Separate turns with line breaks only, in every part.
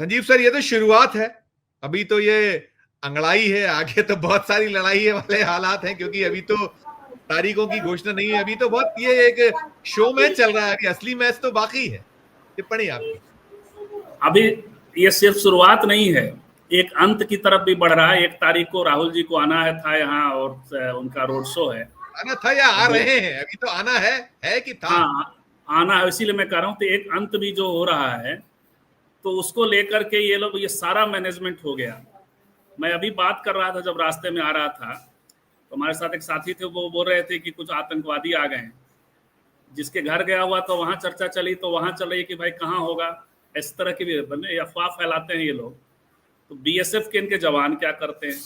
Sanjeev sir, ये तो शुरुआत है, अभी तो ये अंगड़ाई है, आगे तो बहुत सारी लड़ाई वाले हालात हैं, क्योंकि अभी तो तारीखों की घोषणा नहीं है। अभी तो बहुत ये एक शो मैच चल रहा है, अभी असली मैच तो बाकी है। टिप्पणी आपकी।
अभी ये सिर्फ शुरुआत नहीं है, एक अंत की तरफ भी बढ़ रहा है। 1 तारीख को राहुल जी को आना है था यहाँ, और उनका रोड शो है।
आना था या आ रहे हैं? अभी तो आना है कि था?
हाँ, आना है, इसीलिए मैं कह रहा हूँ। तो एक अंत भी जो हो रहा है, तो उसको लेकर के ये लोग, ये सारा मैनेजमेंट हो गया। मैं अभी बात कर रहा था, जब रास्ते में आ रहा था, तो हमारे साथ एक साथी थे, वो बोल रहे थे कि कुछ आतंकवादी आ गए हैं। जिसके घर गया हुआ तो वहां चर्चा चली, तो वहां चल रही है कि भाई कहाँ होगा। इस तरह की भी अफवाह फैलाते हैं ये लोग। तो बीएसएफ के इनके जवान क्या करते हैं,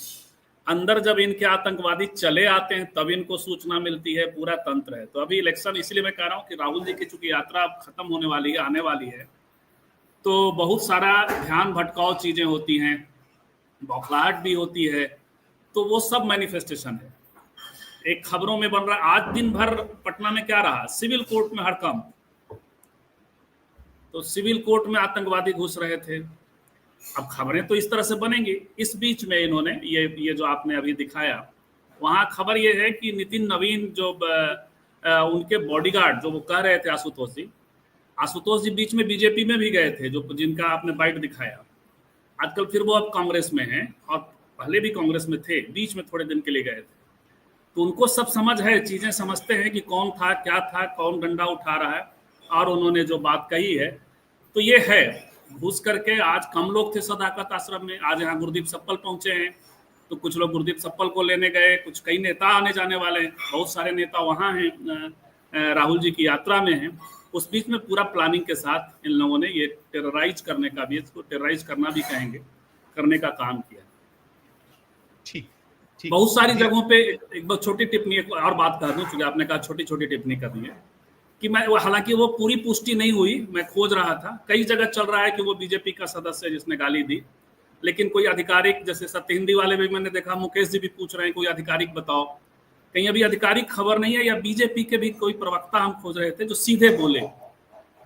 अंदर जब इनके आतंकवादी चले आते हैं तब इनको सूचना मिलती है, पूरा तंत्र है। तो अभी इलेक्शन, इसलिए मैं कह रहा हूँ कि राहुल जी की चूंकि यात्रा अब खत्म होने वाली है, आने वाली है, तो बहुत सारा ध्यान भटकाव चीजें होती हैं, बौखलाहट भी होती है। तो वो सब मैनिफेस्टेशन है। एक खबरों में बन रहा है, आज दिन भर पटना में क्या रहा, सिविल कोर्ट में हड़कंप। तो सिविल कोर्ट में आतंकवादी घुस रहे थे। अब खबरें तो इस तरह से बनेंगी। इस बीच में इन्होंने ये जो आपने अभी दिखाया, वहां खबर ये है कि नितिन नवीन जो उनके बॉडीगार्ड, जो वो कह रहे थे आशुतोष जी बीच में बीजेपी में भी गए थे, जो जिनका आपने बाइट दिखाया। आजकल फिर वो अब कांग्रेस में हैं, और पहले भी कांग्रेस में थे, बीच में थोड़े दिन के लिए गए थे। तो उनको सब समझ है, चीजें समझते हैं कि कौन था, क्या था, कौन डंडा उठा रहा है। और उन्होंने जो बात कही है, तो ये है। घुस करके आज कम लोग थे सदाकत आश्रम में, आज यहाँ गुरदीप सप्पल पहुंचे हैं। तो कुछ लोग गुरदीप सप्पल को लेने गए, कुछ कई नेता आने जाने वाले हैं, बहुत सारे नेता वहाँ हैं, राहुल जी की यात्रा में हैं। उस बीच में पूरा प्लानिंग के साथ इन लोगों ने ये टेरराइज करने का भी, इसको टेरराइज करना भी कहेंगे, करने का काम किया।
ठीक,
बहुत सारी जगहों पे एक बहुत छोटी टिप्पणी और बात कर दूं, क्योंकि आपने कहा छोटी छोटी टिप्पणी करनी है, कि मैं, हालांकि वो पूरी पुष्टि नहीं हुई, मैं खोज रहा था, कई जगह चल रहा है कि वो बीजेपी का सदस्य है जिसने गाली दी, लेकिन कोई आधिकारिक, जैसे सत्य हिंदी वाले भी मैंने देखा, मुकेश जी भी पूछ रहे हैं कोई आधिकारिक बताओ। कहीं अभी आधिकारिक खबर नहीं है, या बीजेपी के भी कोई प्रवक्ता हम खोज रहे थे जो सीधे बोले,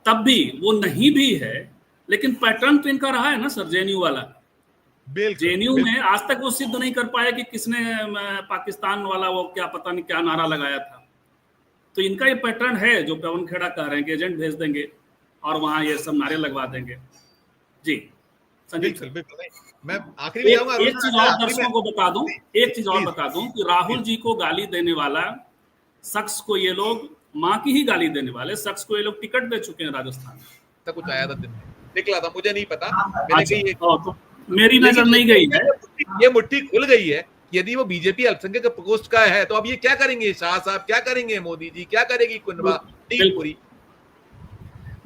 तब भी वो नहीं भी है। लेकिन पैटर्न तो इनका रहा है ना सर, जेएनयू वाला। जेएनयू में आज तक वो सिद्ध नहीं कर पाया कि किसने पाकिस्तान वाला वो क्या पता नहीं क्या नारा लगाया था। तो इनका ये पैटर्न है, जो पवन खेड़ा कह रहे हैं कि एजेंट भेज देंगे और वहां ये सब नारे लगवा देंगे। जी संजीव,
मैं आखिरी में
एक चीज और दर्शकों को बता दूं, एक चीज और बता दूं कि राहुल जी को गाली देने वाला शख्स को ये लोग, माँ की ही गाली देने वाले शख्स को ये लोग टिकट दे चुके हैं राजस्थान में।
तक कुछ आया था दिन में, निकला था, मुझे नहीं पता। मैंने कही
तो मेरी नजर नहीं गई है,
ये मुट्ठी खुल गई है। यदि वो बीजेपी अल्पसंख्यक प्रकोष्ठ का है, तो अब ये क्या करेंगे, शाह साहब क्या करेंगे, मोदी जी क्या करेगी, कुनबा टीम पूरी।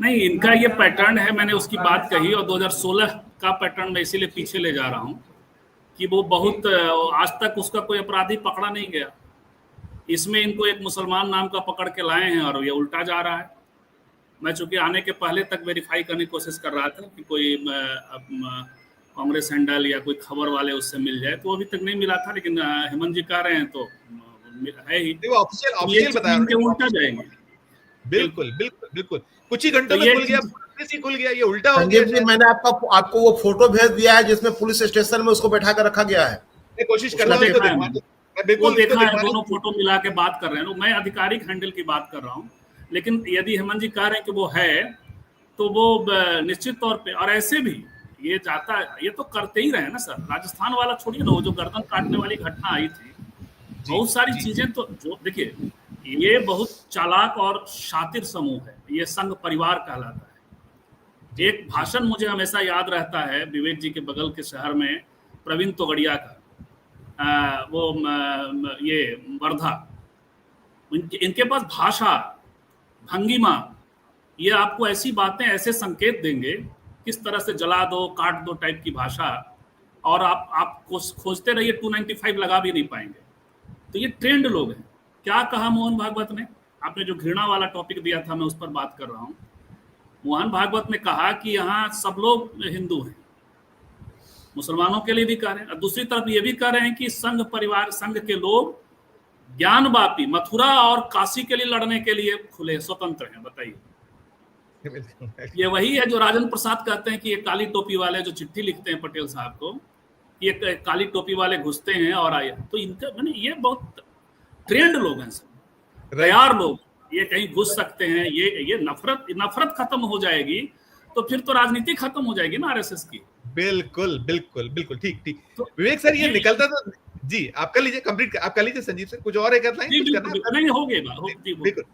नहीं, इनका ये पैटर्न है, मैंने उसकी बात कही, और 2016 का पैटर्न मैं इसीलिए पीछे ले जा रहा हूं कि वो बहुत, आज तक उसका कोई अपराधी पकड़ा नहीं गया। इसमें इनको एक मुसलमान नाम का पकड़ के लाए हैं और ये उल्टा जा रहा है। मैं चूंकि आने के पहले तक वेरीफाई करने की कोशिश कर रहा था कि कोई कांग्रेस हैंडल या कोई खबर वाले उससे मिल जाए, तो अभी तक नहीं मिला था। लेकिन हेमंत जी कह रहे हैं तो है ही,
ऑफिशियल बताया
इनके उल्टा जाएंगे।
बिल्कुल बिल्कुल बिल्कुल, कुछ ही घंटों में खुल गया, ये उल्टा हो
गया। संजीव जी, मैंने आपको वो फोटो भेज दिया है जिसमें पुलिस स्टेशन में उसको बैठा कर रखा गया है।
कोशिश कर रहा हूं,
बिल्कुल देखा है, दोनों फोटो मिला के बात कर रहे हैं। मैं आधिकारिक हैंडल की बात कर रहा हूँ, लेकिन यदि हेमंत जी कह रहे हैं कि वो है, तो वो निश्चित तौर पे, और ऐसे भी ये जाता है, ये तो करते ही रहे ना सर। राजस्थान वाला छोड़िए ना, वो जो गर्दन काटने वाली घटना आई थी, बहुत सारी चीजें तो जो, देखिए ये बहुत चालाक और शातिर समूह है, ये संघ परिवार कहलाता है। एक भाषण मुझे हमेशा याद रहता है विवेक जी के बगल के शहर में प्रवीण तोगड़िया का, वो ये वर्धा, इनके पास भाषा, भंगिमा, ये आपको ऐसी बातें, ऐसे संकेत देंगे, किस तरह से जला दो, काट दो टाइप की भाषा, और आप खोजते रहिए 295 लगा भी नहीं पाएंगे। तो ये ट्रेंड लोग हैं। क्या कहा मोहन भागवत ने, आपने जो घृणा वाला टॉपिक दिया था, मैं उस पर बात कर रहा हूँ। मोहन भागवत ने कहा कि यहाँ सब लोग हिंदू हैं, मुसलमानों के लिए भी कह रहे हैं, और दूसरी तरफ ये भी कह रहे हैं कि संघ परिवार, संघ के लोग ज्ञानवापी, मथुरा और काशी के लिए लड़ने के लिए खुले, स्वतंत्र हैं। बताइए,
बिल्कुल।
ये वही है जो राजन प्रसाद कहते हैं कि ये काली टोपी वाले जो चिट्ठी लिखते हैं पटेल साहब को, कि ये काली टोपी वाले घुसते हैं और आए, तो इनका मैंने ये बहुत ट्रेंड लोग हैं सब, तैयार लोग, ये कहीं घुस सकते हैं, ये नफरत खत्म हो जाएगी तो फिर तो राजनीति खत्म हो जाएगी ना आरएसएस की।
बिल्कुल बिल्कुल बिल्कुल, ठीक ठीक।
तो
विवेक सर ये निकलता तो जी, आप कर लीजिए कंप्लीट, आप कर लीजिए संजीव सर, कुछ और एक हेडलाइन कुछ करना है?
नहीं हो गई
बिल्कुल।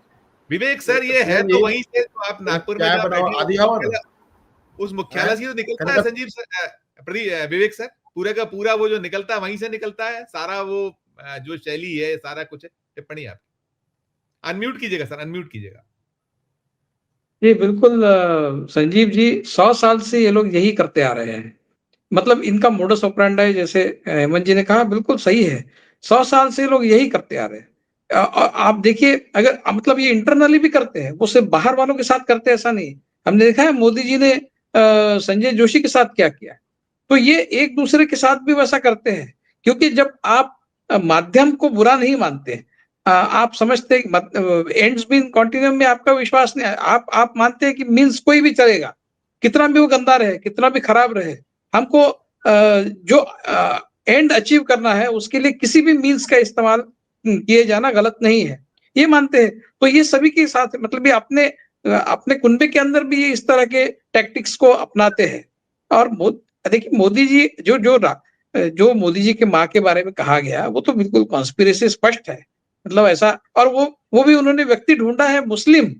विवेक सर ये है तो वहीं से तो आप नागपुर में उस मुख्यालय से तो निकलता है संजीव सर, विवेक सर, पूरे का पूरा वो जो निकलता है वहीं से निकलता है, सारा वो जो शैली है, सारा कुछ है। टिप्पणी आप अनम्यूट कीजिएगा सर, अनम्यूट कीजिएगा।
जी बिल्कुल संजीव जी, 100 साल से ये लोग यही करते आ रहे हैं। मतलब इनका मोडस ऑपरेंडी, जैसे हेमंत जी ने कहा, बिल्कुल सही है। 100 साल से लोग यही करते आ रहे हैं। आप देखिए, अगर मतलब ये इंटरनली भी करते हैं, वो सिर्फ बाहर वालों के साथ करते हैं ऐसा नहीं। हमने देखा है मोदी जी ने संजय जोशी के साथ क्या किया, तो ये एक दूसरे के साथ भी वैसा करते हैं। क्योंकि जब आप माध्यम को बुरा नहीं मानते, आप समझते हैं एंड्स बीन कॉन्टिन्यूम में आपका विश्वास नहीं, आप मानते हैं कि मीन्स कोई भी चलेगा, कितना भी वो गंदा रहे, कितना भी खराब रहे, हमको जो एंड अचीव करना है उसके लिए किसी भी मीन्स का इस्तेमाल किए जाना गलत नहीं है, ये मानते हैं। तो ये सभी के साथ, मतलब ये अपने कुनबे के अंदर भी ये इस तरह के टैक्टिक्स को अपनाते हैं। और देखिए मोदी जी जो मोदी जी के माँ के बारे में कहा गया, वो तो बिल्कुल कॉन्स्पिरेसी स्पष्ट है। मतलब ऐसा, और वो भी उन्होंने व्यक्ति ढूंढा है मुस्लिम,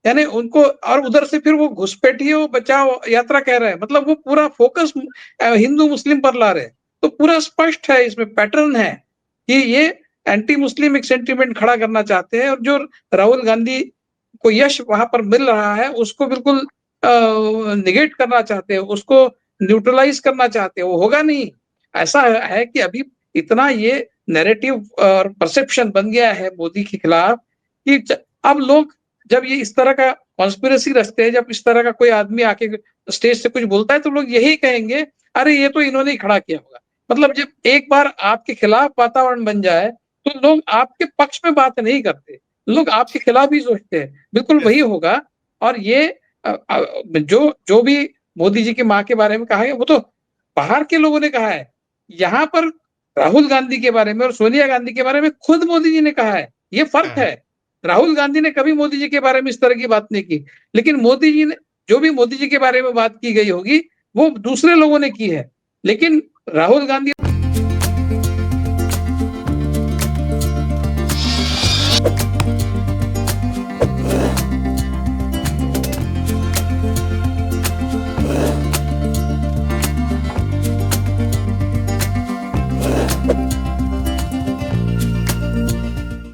यानी उनको, और उधर से फिर वो घुसपैठियों बचाओ यात्रा कह रहे हैं, मतलब वो पूरा फोकस हिंदू मुस्लिम पर ला रहे हैं। तो पूरा स्पष्ट है, इसमें पैटर्न है कि ये एंटी मुस्लिम एक सेंटीमेंट खड़ा करना चाहते हैं, और जो राहुल गांधी को यश वहां पर मिल रहा है उसको बिल्कुल निगेट करना चाहते हैं, उसको न्यूट्रलाइज करना चाहते हैं। वो होगा नहीं। ऐसा है कि अभी इतना ये नैरेटिव और परसेप्शन बन गया है मोदी के खिलाफ कि अब लोग जब ये इस तरह का कॉन्स्पिरेसी रचते हैं, जब इस तरह का कोई आदमी आके स्टेज से कुछ बोलता है, तो लोग यही कहेंगे, अरे ये तो इन्होंने ही खड़ा किया होगा। मतलब जब एक बार आपके खिलाफ वातावरण बन जाए तो लोग आपके पक्ष में बात नहीं करते, लोग आपके खिलाफ ही सोचते हैं। बिल्कुल वही होगा। और ये जो भी मोदी जी की माँ के बारे में कहा है, वो तो बाहर के लोगों ने कहा है। यहाँ पर राहुल गांधी के बारे में और सोनिया गांधी के बारे में खुद मोदी जी ने कहा है। ये फर्क है। राहुल गांधी ने कभी मोदी जी के बारे में इस तरह की बात नहीं की, लेकिन मोदी जी ने, जो भी मोदी जी के बारे में बात की गई होगी वो दूसरे लोगों ने की है, लेकिन राहुल गांधी